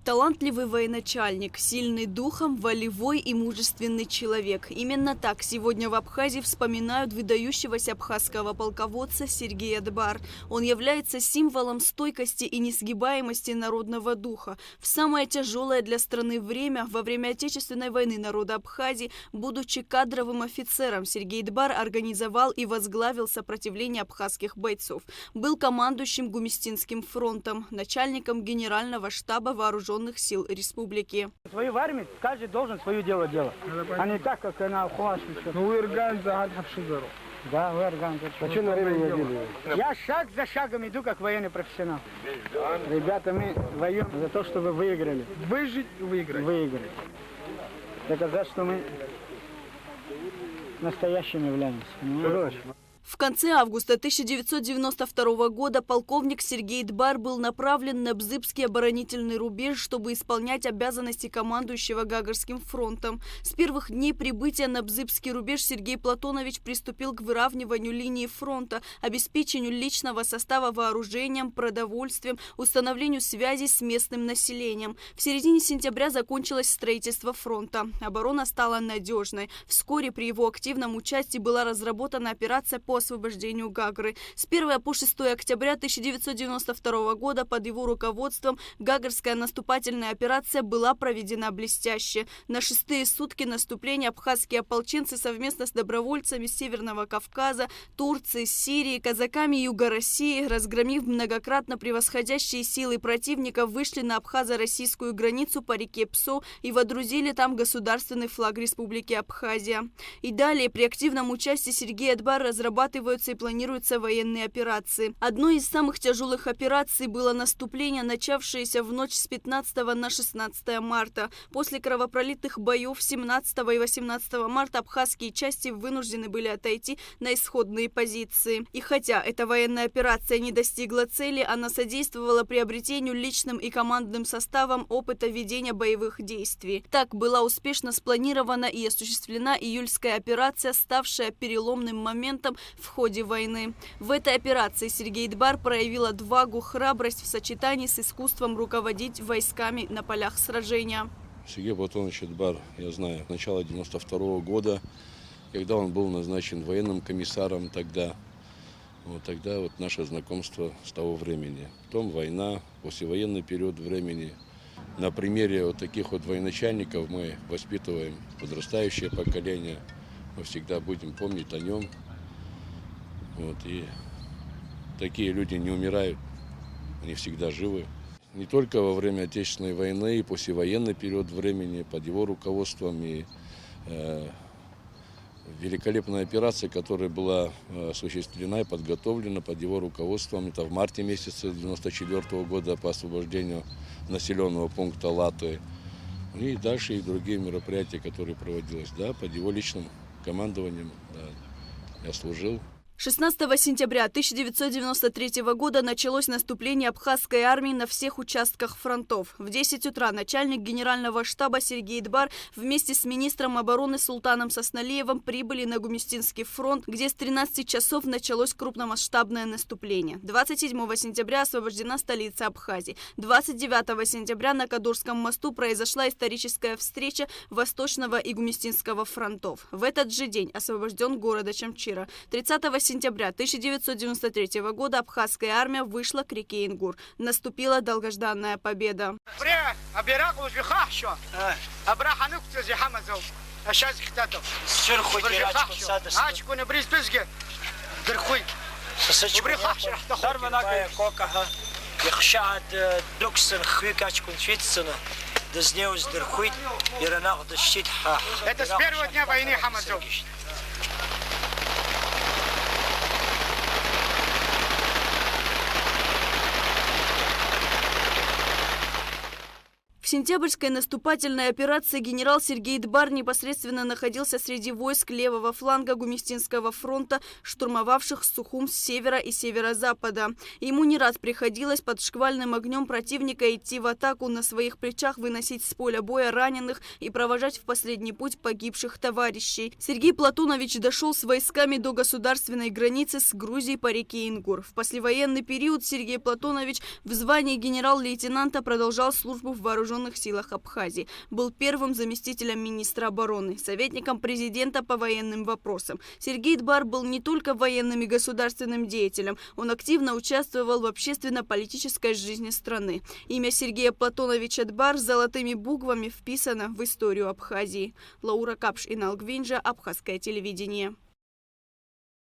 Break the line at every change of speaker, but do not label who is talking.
Талантливый военачальник, сильный духом, волевой и мужественный человек. Именно так сегодня в Абхазии вспоминают выдающегося абхазского полководца Сергея Дбар. Он является символом стойкости и несгибаемости народного духа. В самое тяжелое для страны время, во время Отечественной войны народа Абхазии, будучи кадровым офицером, Сергей Дбар организовал и возглавил сопротивление абхазских бойцов. Был командующим Гумистинским фронтом, начальником Генерального штаба вооруженных сил республики.
В армии каждый должен свое дело делать, а не так, как на Ухуашке.
Ну вы организовали Хавшидору.
Да, вы организовали.
А что на время не делали?
Я шаг за шагом иду, как военный профессионал. Ребята, мы воюем за то, чтобы выиграли.
Выжить и выиграть.
Выиграть. Доказать, что мы настоящими являемся. В конце августа 1992 года полковник Сергей Дбар был направлен на Бзыбский оборонительный рубеж, чтобы исполнять обязанности командующего Гагарским фронтом. С первых дней прибытия на Бзыбский рубеж Сергей Платонович приступил к выравниванию линии фронта, обеспечению личного состава вооружением, продовольствием, установлению связей с местным населением. В середине сентября закончилось строительство фронта. Оборона стала надежной. Вскоре при его активном участии была разработана операция по освобождению Гагры. С 1 по 6 октября 1992 года под его руководством Гагарская наступательная операция была проведена блестяще. На 6-е сутки наступления абхазские ополченцы совместно с добровольцами Северного Кавказа, Турции, Сирии, казаками Юга России, разгромив многократно превосходящие силы противника, вышли на абхазо-российскую границу по реке Псо и водрузили там государственный флаг Республики Абхазия. И далее при активном участии Сергея Дбара разрабатываются и планируются военные операции. Одной из самых тяжелых операций было наступление, начавшееся в ночь с 15 на 16 марта. После кровопролитных боев 17 и 18 марта абхазские части вынуждены были отойти на исходные позиции. И хотя эта военная операция не достигла цели, она содействовала приобретению личным и командным составом опыта ведения боевых действий. Так была успешно спланирована и осуществлена июльская операция, ставшая переломным моментом в ходе войны. В этой операции Сергей Дбар проявил отвагу, храбрость в сочетании с искусством руководить войсками на полях сражения.
Сергей Платонович Дбар, я знаю, с начала 92 года, когда он был назначен военным комиссаром тогда. Тогда наше знакомство с того времени. Потом война, послевоенный период времени. На примере таких военачальников мы воспитываем подрастающее поколение. Мы всегда будем помнить о нем. И такие люди не умирают, они всегда живы. Не только во время Отечественной войны и послевоенный период времени под его руководством и великолепная операция, которая была осуществлена и подготовлена под его руководством. Это в марте месяце 1994 года по освобождению населенного пункта Латы. И дальше и другие мероприятия, которые проводились, под его личным командованием. Я служил.
16 сентября 1993 года началось наступление абхазской армии на всех участках фронтов. В 10 утра начальник Генерального штаба Сергей Дбар вместе с министром обороны Султаном Сосналиевым прибыли на Гумистинский фронт, где с 13 часов началось крупномасштабное наступление. 27 сентября освобождена столица Абхазии. 29 сентября на Кадурском мосту произошла историческая встреча Восточного и Гумистинского фронтов. В этот же день освобожден город Ачамчира. 30 сентября 1993 года абхазская армия вышла к реке Ингур. Наступила долгожданная победа.
Это с первого дня войны, Хамазов.
В сентябрьской наступательной операции генерал Сергей Дбар непосредственно находился среди войск левого фланга Гумистинского фронта, штурмовавших Сухум с севера и северо-запада. Ему не раз приходилось под шквальным огнем противника идти в атаку, на своих плечах выносить с поля боя раненых и провожать в последний путь погибших товарищей. Сергей Платонович дошел с войсками до государственной границы с Грузией по реке Ингур. В послевоенный период Сергей Платонович в звании генерал-лейтенанта продолжал службу в вооруженных силах Абхазии. Был первым заместителем министра обороны, советником президента по военным вопросам. Сергей Дбар был не только военным и государственным деятелем, он активно участвовал в общественно-политической жизни страны. Имя Сергея Платоновича Дбар золотыми буквами вписано в историю Абхазии. Лаура Капш, Инал Гвинджа, Абхазское телевидение.